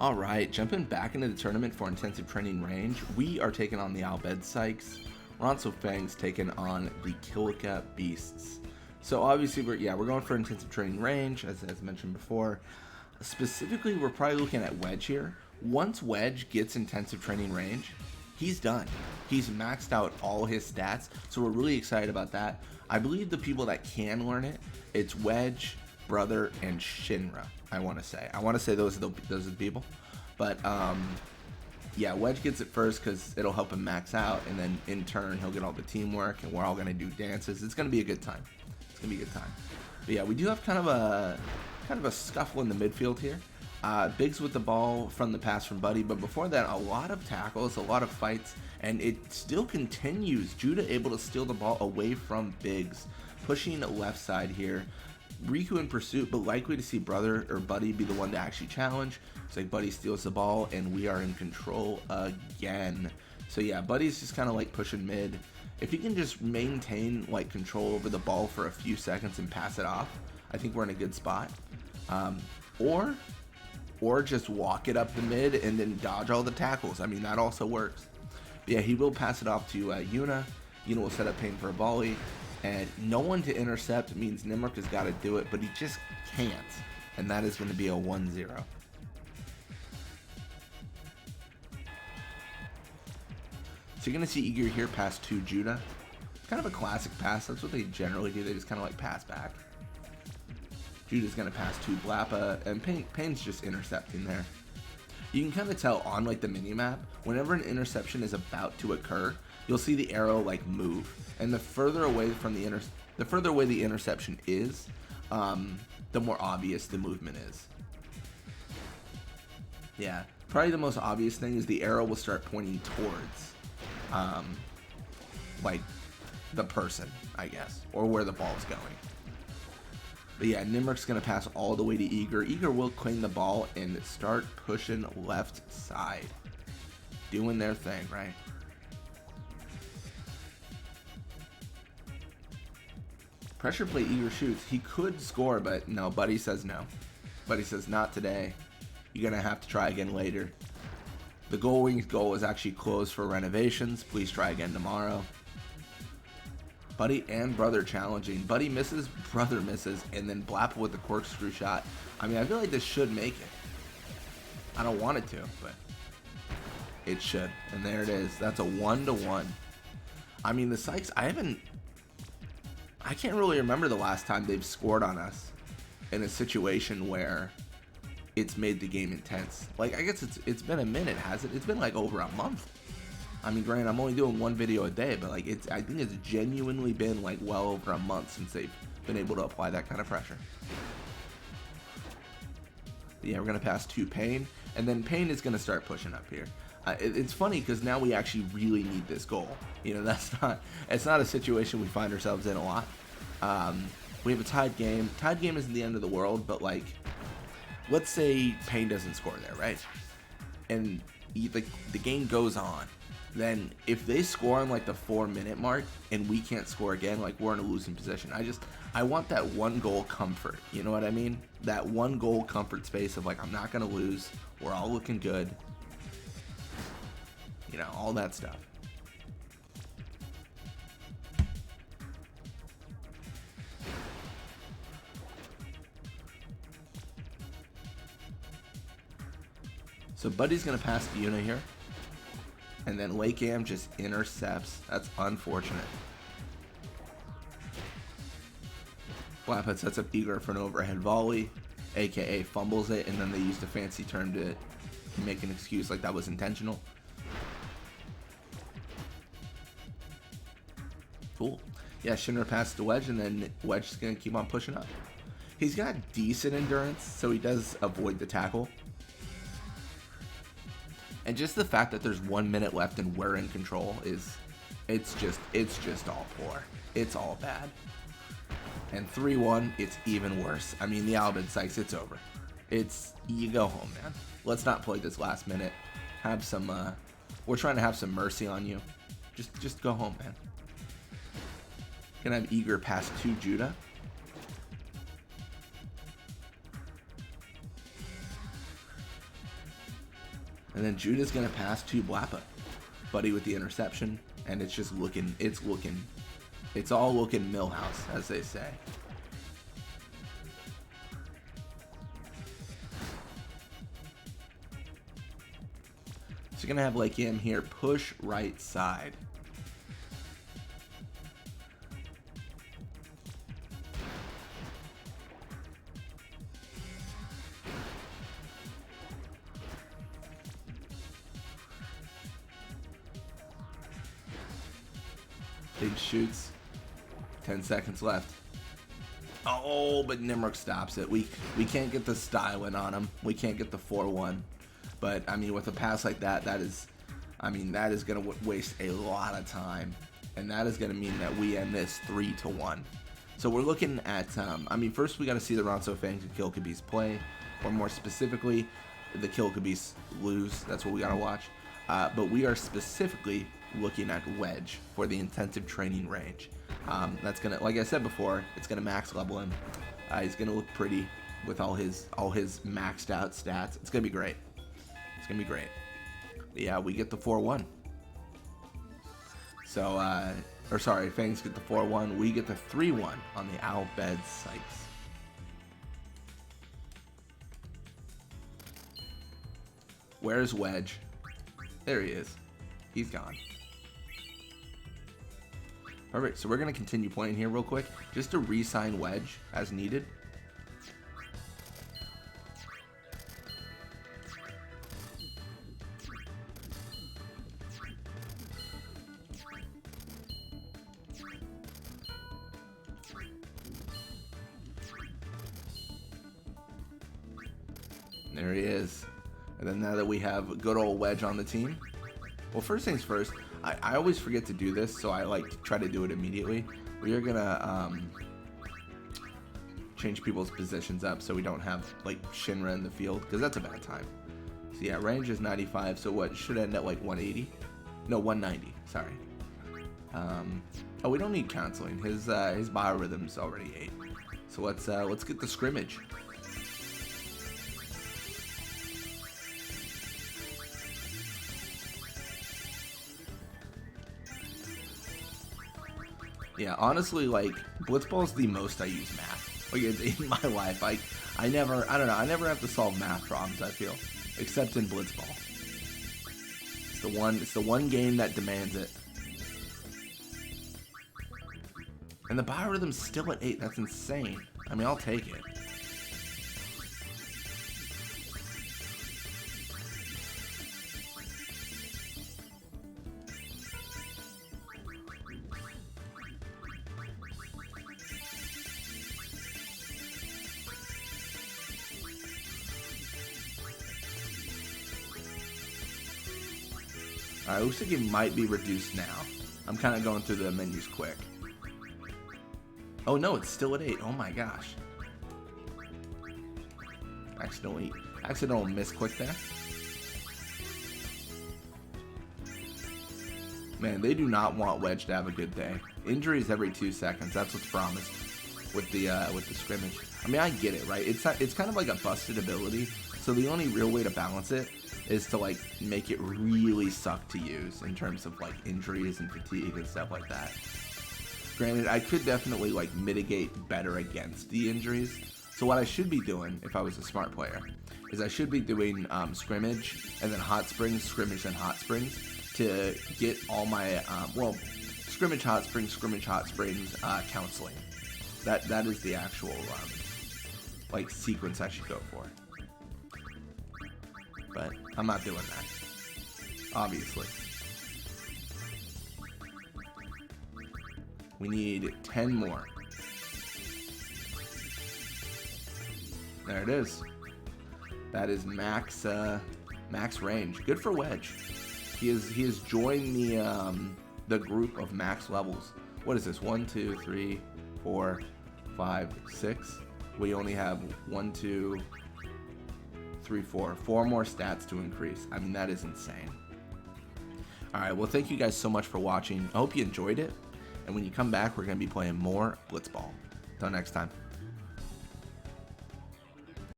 All right, jumping back into the tournament for intensive training range, we are taking on the Bhed Psyches. Ronso Fang's taking on the Kilka Beasts. So obviously, we're going for intensive training range, as mentioned before. Specifically, we're probably looking at Wedge here. Once Wedge gets intensive training range, he's done. He's maxed out all his stats, so we're really excited about that. I believe the people that can learn it, it's Wedge, Brother, and Shinra. I want to say those are the people. But yeah, Wedge gets it first because it'll help him max out, and then in turn he'll get all the teamwork, and we're all gonna do dances. It's gonna be a good time. It's gonna be a good time. But yeah, we do have kind of a scuffle in the midfield here. Biggs with the ball from the pass from Buddy, but before that, a lot of tackles, a lot of fights, and it still continues. Judah able to steal the ball away from Biggs, pushing left side here. Riku in pursuit, but likely to see Brother or Buddy be the one to actually challenge. It's like Buddy steals the ball, and we are in control again. So yeah, Buddy's just kind of like pushing mid. If he can just maintain like control over the ball for a few seconds and pass it off, I think we're in a good spot. Or just walk it up the mid and then dodge all the tackles. I mean, that also works. But yeah, he will pass it off to Yuna. Yuna will set up Pain for a volley. And no one to intercept means Nimrok has got to do it, but he just can't. And that is going to be a 1-0. So you're going to see Eager here pass to Judah. Kind of a classic pass. That's what they generally do. They just kind of like pass back. Judah's going to pass to Blappa, and Pain's just intercepting there. You can kind of tell on like the mini-map, whenever an interception is about to occur, you'll see the arrow like move. And the further away from the interception is, the more obvious the movement is. Yeah, probably the most obvious thing is the arrow will start pointing towards, like the person, I guess, or where the ball's going. But yeah, Nimrok's going to pass all the way to Eager. Eager will claim the ball and start pushing left side. Doing their thing, right? Pressure play, Eager shoots. He could score, but no, Buddy says no. Buddy says not today. You're going to have to try again later. The Gullwings goal is actually closed for renovations. Please try again tomorrow. Buddy and Brother challenging. Buddy misses, Brother misses, and then Blappa with the corkscrew shot. I mean, I feel like this should make it. I don't want it to, but it should. And there it is. That's a 1-1. I mean, the Psyches, I can't really remember the last time they've scored on us in a situation where it's made the game intense. Like, I guess it's been a minute, has it? It's been like over a month. I mean, granted, I'm only doing one video a day, but like I think it's genuinely been like well over a month since they've been able to apply that kind of pressure. But yeah, we're gonna pass to Pain, and then Pain is gonna start pushing up here. It's funny because now we actually really need this goal. You know, it's not a situation we find ourselves in a lot. We have a tied game. Tied game isn't the end of the world, but like, let's say Pain doesn't score there, right? And the game goes on. Then if they score on like the 4-minute mark and we can't score again, like we're in a losing position. I want that one goal comfort. You know what I mean? That one goal comfort space of like, I'm not going to lose. We're all looking good. You know, all that stuff. So Buddy's going to pass to Yuna here. And then Lake Am just intercepts. That's unfortunate. Blappa sets up Eager for an overhead volley, aka fumbles it, and then they used a fancy term to make an excuse like that was intentional. Cool. Yeah, Shinra passes to Wedge, and then Wedge is going to keep on pushing up. He's got decent endurance, so he does avoid the tackle. And just the fact that there's 1 minute left and we're in control it's just all poor. It's all bad. And 3-1, it's even worse. I mean, the Bhed Psyches, it's over. You go home, man. Let's not play this last minute. Have some, we're trying to have some mercy on you. Just go home, man. Gonna have Eager pass to Judah. And then Judah's going to pass to Blappa. Buddy with the interception. And it's just looking, it's all looking Millhouse, as they say. So you're going to have like him here, push right side. Big shoots. 10 seconds left. Oh, but Nimrok stops it. We can't get the styling on him. We can't get the 4-1. But I mean, with a pass like that, that is going to waste a lot of time, and that is going to mean that we end this 3-1. So we're looking at. I mean, first we got to see the Ronso Fangs and Kilkabees play, or more specifically, the Kilkabees lose. That's what we got to watch. But we are specifically looking at Wedge for the intensive training range. That's gonna, like I said before, it's gonna max level him. He's gonna look pretty with all his maxed out stats. It's gonna be great. It's gonna be great. But yeah, we get the 4-1. So, or sorry, Fangs get the 4-1. We get the 3-1 on the Bhed Psyches. Where's Wedge? There he is. He's gone. Perfect, so we're going to continue playing here real quick, just to re-sign Wedge as needed. There he is. And then now that we have good old Wedge on the team, well, first things first, I always forget to do this, so I like to try to do it immediately. We are gonna change people's positions up so we don't have like Shinra in the field, because that's a bad time. So yeah, range is 95, so what should end at like 180? No, 190. Sorry. Oh, we don't need canceling. His biorhythm's already 8. So let's get the scrimmage. Yeah, honestly, like, Blitzball is the most I use math. Like, in my life, I never have to solve math problems, I feel. Except in Blitzball. It's the one game that demands it. And the biorhythm's still at 8, that's insane. I mean, I'll take it. Alright, looks like it might be reduced now. I'm kind of going through the menus quick. Oh no, it's still at 8. Oh my gosh. Accidental miss quick there. Man, they do not want Wedge to have a good day. Injuries every 2 seconds. That's what's promised with the scrimmage. I mean, I get it, right? It's kind of like a busted ability. So the only real way to balance it is to like make it really suck to use in terms of like injuries and fatigue and stuff like that. Granted, I could definitely like mitigate better against the injuries. So what I should be doing, if I was a smart player, is I should be doing scrimmage and then hot springs, scrimmage and hot springs to get all my scrimmage hot springs, counseling. That is the actual like sequence I should go for. But I'm not doing that, obviously. We need 10 more. There it is. That is max range. Good for Wedge. He has joined the group of max levels. What is this? 1, 2, 3, 4, 5, 6. We only have 1, 2, 3, 4 more stats to increase. I mean, that is insane. Alright, well, thank you guys so much for watching. I hope you enjoyed it. And when you come back, we're going to be playing more Blitzball. Until next time.